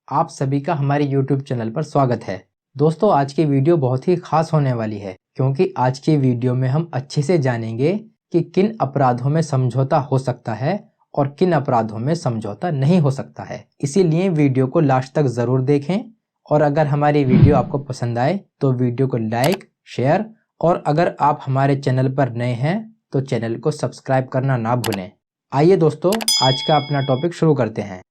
आप सभी का हमारे YouTube चैनल पर स्वागत है। दोस्तों, आज की वीडियो बहुत ही खास होने वाली है क्योंकि आज की वीडियो में हम अच्छे से जानेंगे कि किन अपराधों में समझौता हो सकता है और किन अपराधों में समझौता नहीं हो सकता है। इसीलिए वीडियो को लास्ट तक ज़रूर देखें और अगर हमारी वीडियो आपको पसंद आए तो वीडियो को लाइक, शेयर और अगर आप हमारे चैनल पर नए हैं तो चैनल को सब्सक्राइब करना ना भूलें। आइए दोस्तों, आज का अपना टॉपिक शुरू करते हैं।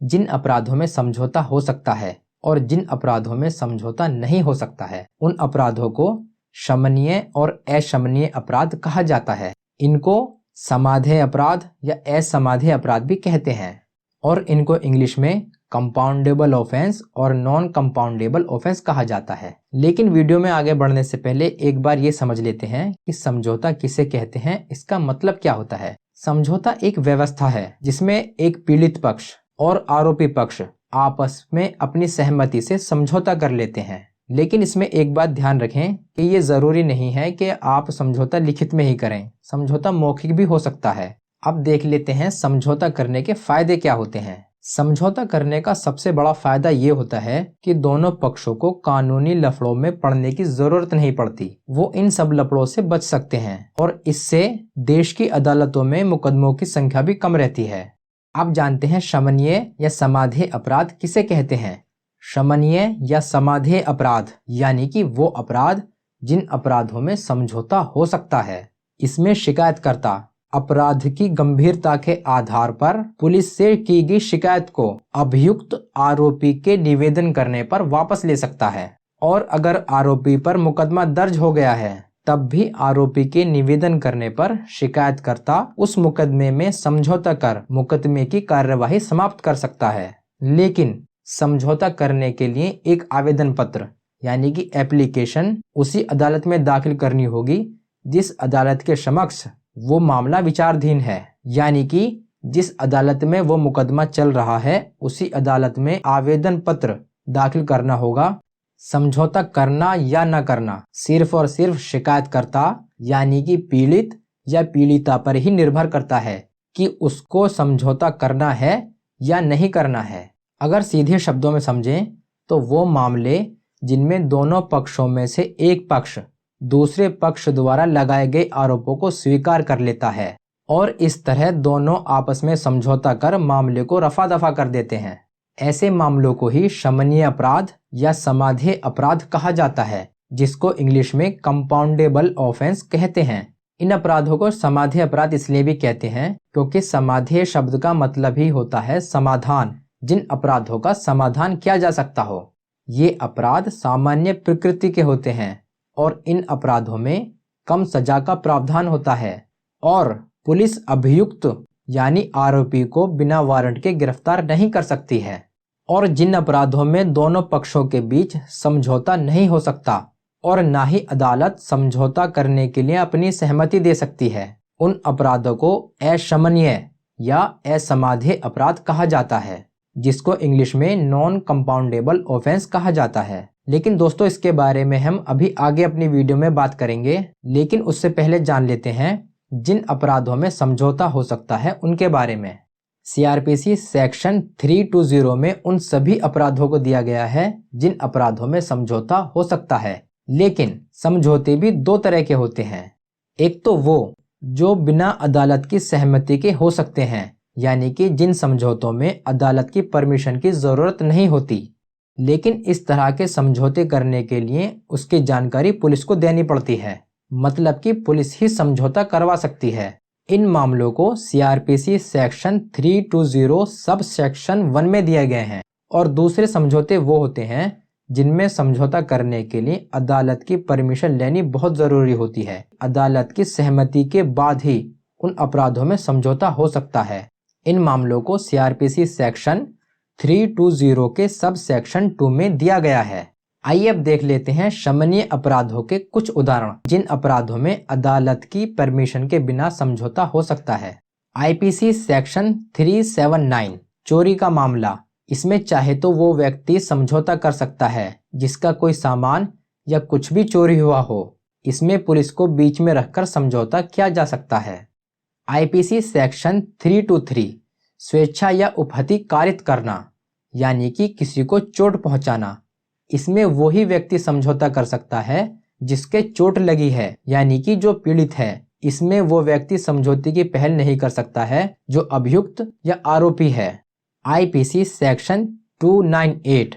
जिन अपराधों में समझौता हो सकता है और जिन अपराधों में समझौता नहीं हो सकता है, उन अपराधों को शमनीय और अशमनीय अपराध कहा जाता है। इनको समाधेय अपराध या असमाधेय अपराध भी कहते हैं और इनको इंग्लिश में कंपाउंडेबल ऑफेंस और नॉन कंपाउंडेबल ऑफेंस कहा जाता है। लेकिन वीडियो में आगे बढ़ने से पहले एक बार ये समझ लेते हैं कि समझौता किसे कहते हैं, इसका मतलब क्या होता है। समझौता एक व्यवस्था है जिसमें एक पीड़ित पक्ष और आरोपी पक्ष आपस में अपनी सहमति से समझौता कर लेते हैं। लेकिन इसमें एक बात ध्यान रखें कि ये जरूरी नहीं है कि आप समझौता लिखित में ही करें, समझौता मौखिक भी हो सकता है। अब देख लेते हैं समझौता करने के फायदे क्या होते हैं। समझौता करने का सबसे बड़ा फायदा ये होता है कि दोनों पक्षों को कानूनी लफड़ों में पड़ने की जरूरत नहीं पड़ती। वो इन सब लफड़ों से बच सकते हैं और इससे देश की अदालतों में मुकदमों की संख्या भी कम रहती है। आप जानते हैं शमनीय या समाधेय अपराध किसे कहते हैं। शमनीय या समाधेय अपराध यानी कि वो अपराध जिन अपराधों में समझौता हो सकता है। इसमें शिकायतकर्ता अपराध की गंभीरता के आधार पर पुलिस से की गई शिकायत को अभियुक्त आरोपी के निवेदन करने पर वापस ले सकता है और अगर आरोपी पर मुकदमा दर्ज हो गया है तब भी आरोपी के निवेदन करने पर शिकायतकर्ता उस मुकदमे में समझौता कर मुकदमे की कार्यवाही समाप्त कर सकता है। लेकिन समझौता करने के लिए एक आवेदन पत्र यानी कि एप्लीकेशन उसी अदालत में दाखिल करनी होगी जिस अदालत के समक्ष वो मामला विचाराधीन है। यानी कि जिस अदालत में वो मुकदमा चल रहा है उसी अदालत में आवेदन पत्र दाखिल करना होगा। समझौता करना या न करना सिर्फ और सिर्फ शिकायतकर्ता यानी कि पीड़ित या पीड़िता पर ही निर्भर करता है कि उसको समझौता करना है या नहीं करना है। अगर सीधे शब्दों में समझें तो वो मामले जिनमें दोनों पक्षों में से एक पक्ष दूसरे पक्ष द्वारा लगाए गए आरोपों को स्वीकार कर लेता है और इस तरह दोनों आपस में समझौता कर मामले को रफा दफा कर देते हैं। ऐसे मामलों को ही शमनीय अपराध या समाधेय अपराध कहा जाता है, जिसको इंग्लिश में कंपाउंडेबल ऑफेंस कहते हैं। इन अपराधों को समाधेय अपराध इसलिए भी कहते हैं क्योंकि समाधेय शब्द का मतलब ही होता है समाधान, जिन अपराधों का समाधान किया जा सकता हो। ये अपराध सामान्य प्रकृति के होते हैं और इन अपराधों में कम सजा का प्रावधान होता है और पुलिस अभियुक्त यानी आरोपी को बिना वारंट के गिरफ्तार नहीं कर सकती है। और जिन अपराधों में दोनों पक्षों के बीच समझौता नहीं हो सकता और ना ही अदालत समझौता करने के लिए अपनी सहमति दे सकती है, उन अपराधों को अशमनीय या असमाधेय अपराध कहा जाता है, जिसको इंग्लिश में नॉन कंपाउंडेबल ऑफेंस कहा जाता है। लेकिन दोस्तों, इसके बारे में हम अभी आगे अपनी वीडियो में बात करेंगे। लेकिन उससे पहले जान लेते हैं जिन अपराधों में समझौता हो सकता है उनके बारे में। सीआरपीसी सेक्शन 320 में उन सभी अपराधों को दिया गया है जिन अपराधों में समझौता हो सकता है। लेकिन समझौते भी दो तरह के होते हैं। एक तो वो जो बिना अदालत की सहमति के हो सकते हैं, यानी कि जिन समझौतों में अदालत की परमिशन की जरूरत नहीं होती, लेकिन इस तरह के समझौते करने के लिए उसकी जानकारी पुलिस को देनी पड़ती है, मतलब कि पुलिस ही समझौता करवा सकती है। इन मामलों को सीआरपीसी सेक्शन 320 सब सेक्शन 1 में दिए गए हैं। और दूसरे समझौते वो होते हैं जिनमें समझौता करने के लिए अदालत की परमिशन लेनी बहुत जरूरी होती है। अदालत की सहमति के बाद ही उन अपराधों में समझौता हो सकता है। इन मामलों को सीआरपीसी सेक्शन 320 के सब सेक्शन 2 में दिया गया है। आइए अब देख लेते हैं शमनीय अपराधों के कुछ उदाहरण जिन अपराधों में अदालत की परमिशन के बिना समझौता हो सकता है। आईपीसी सेक्शन 379 चोरी का मामला। इसमें चाहे तो वो व्यक्ति समझौता कर सकता है जिसका कोई सामान या कुछ भी चोरी हुआ हो, इसमें पुलिस को बीच में रखकर समझौता किया जा सकता है। आईपीसी सेक्शन 323 स्वेच्छा या उपहति कारित करना, यानी कि किसी को चोट पहुंचाना। इसमें वही व्यक्ति समझौता कर सकता है जिसके चोट लगी है, यानी कि जो पीड़ित है। इसमें वो व्यक्ति समझौते की पहल नहीं कर सकता है जो अभियुक्त या आरोपी है। आईपीसी सेक्शन 298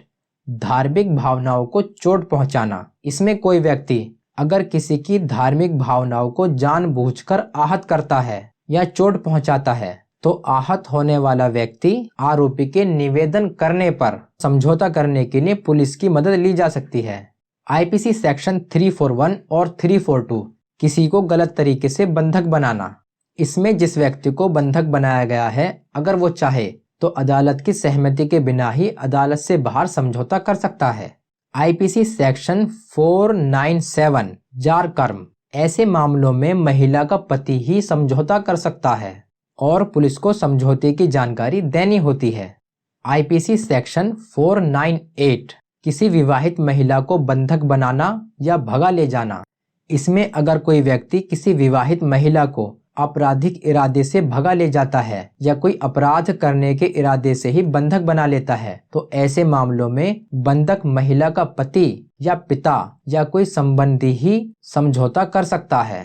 धार्मिक भावनाओं को चोट पहुंचाना। इसमें कोई व्यक्ति अगर किसी की धार्मिक भावनाओं को जानबूझकर आहत करता है या चोट पहुंचाता है तो आहत होने वाला व्यक्ति आरोपी के निवेदन करने पर समझौता करने के लिए पुलिस की मदद ली जा सकती है। आईपीसी सेक्शन 341 और 342 किसी को गलत तरीके से बंधक बनाना। इसमें जिस व्यक्ति को बंधक बनाया गया है अगर वो चाहे तो अदालत की सहमति के बिना ही अदालत से बाहर समझौता कर सकता है। आईपीसी सेक्शन 497 जार कर्म। ऐसे मामलों में महिला का पति ही समझौता कर सकता है और पुलिस को समझौते की जानकारी देनी होती है। आईपीसी सेक्शन 498 किसी विवाहित महिला को बंधक बनाना या भगा ले जाना। इसमें अगर कोई व्यक्ति किसी विवाहित महिला को आपराधिक इरादे से भगा ले जाता है या कोई अपराध करने के इरादे से ही बंधक बना लेता है तो ऐसे मामलों में बंधक महिला का पति या पिता या कोई संबंधी ही समझौता कर सकता है।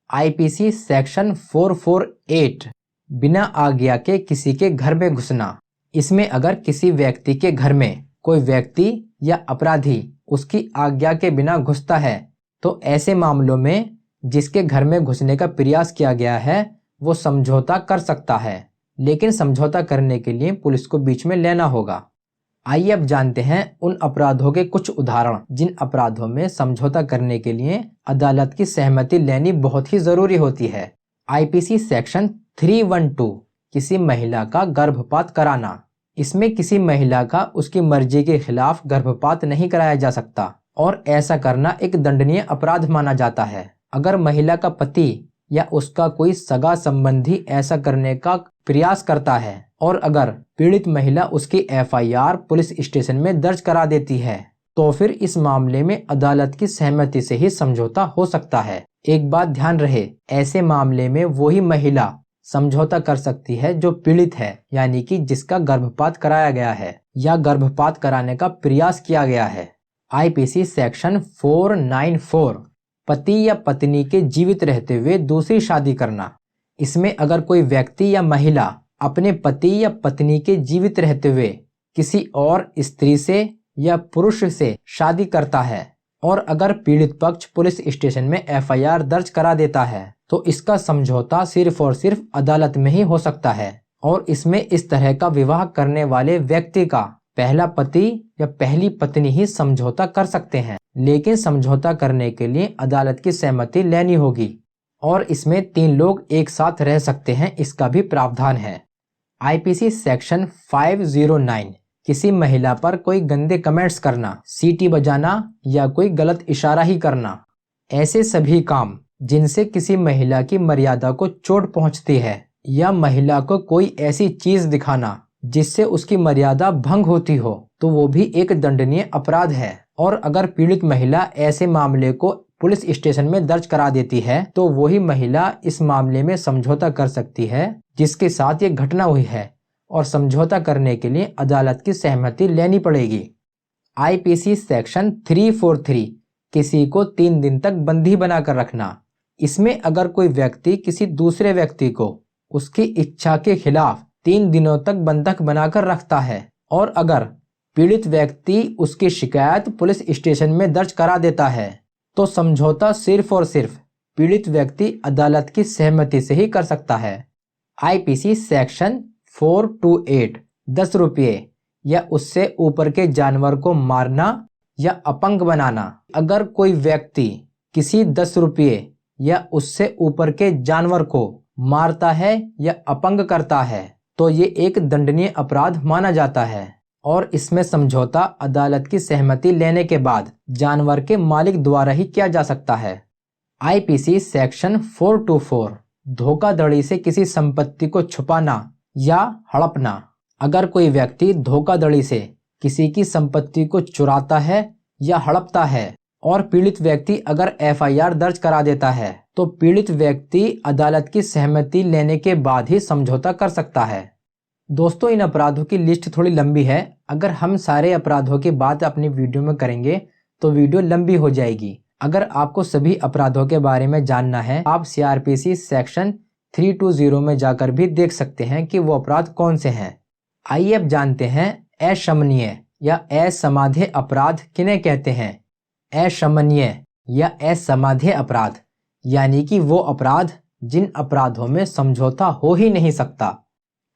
आईपीसी सेक्शन 448 बिना आज्ञा के किसी के घर में घुसना। इसमें अगर किसी व्यक्ति के घर में कोई व्यक्ति या अपराधी उसकी आज्ञा के बिना घुसता है तो ऐसे मामलों में जिसके घर में घुसने का प्रयास किया गया है वो समझौता कर सकता है, लेकिन समझौता करने के लिए पुलिस को बीच में लेना होगा। आइए अब जानते हैं उन अपराधों के कुछ उदाहरण जिन अपराधों में समझौता करने के लिए अदालत की सहमति लेनी बहुत ही जरूरी होती है। आईपीसी सेक्शन 312 किसी महिला का गर्भपात कराना। इसमें किसी महिला का उसकी मर्जी के खिलाफ गर्भपात नहीं कराया जा सकता और ऐसा करना एक दंडनीय अपराध माना जाता है। अगर महिला का पति या उसका कोई सगा संबंधी ऐसा करने का प्रयास करता है और अगर पीड़ित महिला उसकी एफआईआर पुलिस स्टेशन में दर्ज करा देती है तो फिर इस मामले में अदालत की सहमति से ही समझौता हो सकता है। एक बात ध्यान रहे, ऐसे मामले में वही महिला समझौता कर सकती है जो पीड़ित है, यानी कि जिसका गर्भपात कराया गया है या गर्भपात कराने का प्रयास किया गया है। आईपीसी सेक्शन 494 पति या पत्नी के जीवित रहते हुए दूसरी शादी करना। इसमें अगर कोई व्यक्ति या महिला अपने पति या पत्नी के जीवित रहते हुए किसी और स्त्री से या पुरुष से शादी करता है और अगर पीड़ित पक्ष पुलिस स्टेशन में एफआईआर दर्ज करा देता है तो इसका समझौता सिर्फ और सिर्फ अदालत में ही हो सकता है और इसमें इस तरह का विवाह करने वाले व्यक्ति का पहला पति या पहली पत्नी ही समझौता कर सकते हैं, लेकिन समझौता करने के लिए अदालत की सहमति लेनी होगी और इसमें 3 लोग एक साथ रह सकते हैं, इसका भी प्रावधान है। आईपीसी सेक्शन 509 किसी महिला पर कोई गंदे कमेंट्स करना, सीटी बजाना या कोई गलत इशारा ही करना। ऐसे सभी काम जिनसे किसी महिला की मर्यादा को चोट पहुंचती है या महिला को कोई ऐसी चीज दिखाना जिससे उसकी मर्यादा भंग होती हो तो वो भी एक दंडनीय अपराध है और अगर पीड़ित महिला ऐसे मामले को पुलिस स्टेशन में दर्ज करा देती है तो वही महिला इस मामले में समझौता कर सकती है जिसके साथ ये घटना हुई है और समझौता करने के लिए अदालत की सहमति लेनी पड़ेगी। आईपीसी सेक्शन 343 किसी को 3 दिन तक बंदी बनाकर रखना। इसमें अगर कोई व्यक्ति किसी दूसरे व्यक्ति को उसकी इच्छा के खिलाफ 3 दिनों तक बंधक बनाकर रखता है और अगर पीड़ित व्यक्ति उसकी शिकायत पुलिस स्टेशन में दर्ज करा देता है तो समझौता सिर्फ और सिर्फ पीड़ित व्यक्ति अदालत की सहमति से ही कर सकता है। आईपीसी सेक्शन 428 10 रुपये या उससे ऊपर के जानवर को मारना या अपंग बनाना। अगर कोई व्यक्ति किसी 10 रुपये या उससे ऊपर के जानवर को मारता है या अपंग करता है तो ये एक दंडनीय अपराध माना जाता है और इसमें समझौता अदालत की सहमति लेने के बाद जानवर के मालिक द्वारा ही किया जा सकता है। आईपीसी सेक्शन 424 धोखाधड़ी से किसी संपत्ति को छुपाना या हड़पना। अगर कोई व्यक्ति धोखाधड़ी से किसी की संपत्ति को चुराता है या हड़पता है और पीड़ित व्यक्ति अगर एफआईआर दर्ज करा देता है तो पीड़ित व्यक्ति अदालत की सहमति लेने के बाद ही समझौता कर सकता है। दोस्तों, इन अपराधों की लिस्ट थोड़ी लंबी है। अगर हम सारे अपराधों की बात अपनी वीडियो में करेंगे तो वीडियो लंबी हो जाएगी। अगर आपको सभी अपराधों के बारे में जानना है, आप सीआरपीसी सेक्शन 320 में जाकर भी देख सकते हैं कि वो अपराध कौन से हैं। आइए अब जानते हैं अशमनीय या असमाध्य अपराध किन्हें कहते हैं। अशमनीय या असमाध्य अपराध यानी कि वो अपराध जिन अपराधों में समझौता हो ही नहीं सकता,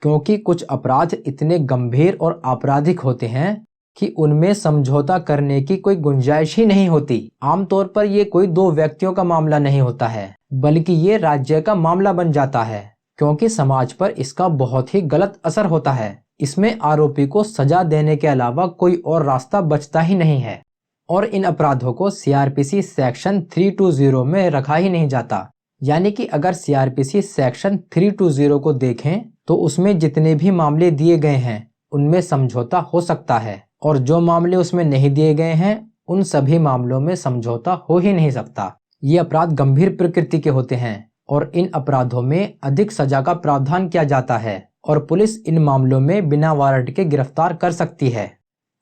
क्योंकि कुछ अपराध इतने गंभीर और आपराधिक होते हैं कि उनमें समझौता करने की कोई गुंजाइश ही नहीं होती। आमतौर पर ये कोई दो व्यक्तियों का मामला नहीं होता है, बल्कि ये राज्य का मामला बन जाता है, क्योंकि समाज पर इसका बहुत ही गलत असर होता है। इसमें आरोपी को सजा देने के अलावा कोई और रास्ता बचता ही नहीं है और इन अपराधों को सीआरपीसी सेक्शन 320 में रखा ही नहीं जाता। यानी कि अगर सीआरपीसी सेक्शन 320 को देखें तो उसमें जितने भी मामले दिए गए हैं उनमें समझौता हो सकता है और जो मामले उसमें नहीं दिए गए हैं उन सभी मामलों में समझौता हो ही नहीं सकता। ये अपराध गंभीर प्रकृति के होते हैं और इन अपराधों में अधिक सजा का प्रावधान किया जाता है और पुलिस इन मामलों में बिना वारंट के गिरफ्तार कर सकती है।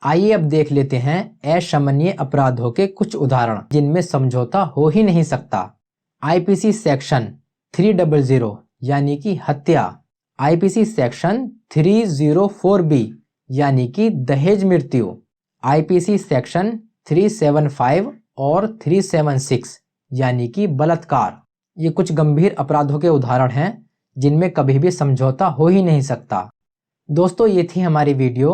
आइए अब देख लेते हैं अशमनीय अपराधों के कुछ उदाहरण जिनमें समझौता हो ही नहीं सकता। आईपीसी सेक्शन 300 यानी कि हत्या, आईपीसी सेक्शन 304B यानी कि दहेज मृत्यु, आईपीसी सेक्शन 375 और 376 यानी कि बलात्कार। ये कुछ गंभीर अपराधों के उदाहरण हैं जिनमें कभी भी समझौता हो ही नहीं सकता। दोस्तों, ये थी हमारी वीडियो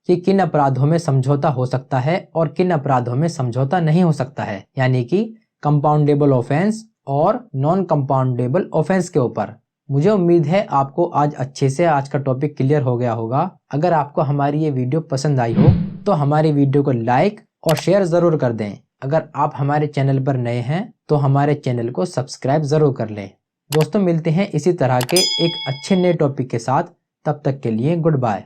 कि किन अपराधों में समझौता हो सकता है और किन अपराधों में समझौता नहीं हो सकता है, यानी कि कंपाउंडेबल ऑफेंस और नॉन कंपाउंडेबल ऑफेंस के ऊपर। मुझे उम्मीद है आपको आज अच्छे से आज का टॉपिक क्लियर हो गया होगा। अगर आपको हमारी ये वीडियो पसंद आई हो तो हमारी वीडियो को लाइक और शेयर जरूर कर दें। अगर आप हमारे चैनल पर नए हैं तो हमारे चैनल को सब्सक्राइब जरूर कर लें। दोस्तों, मिलते हैं इसी तरह के एक अच्छे नए टॉपिक के साथ। तब तक के लिए गुड बाय।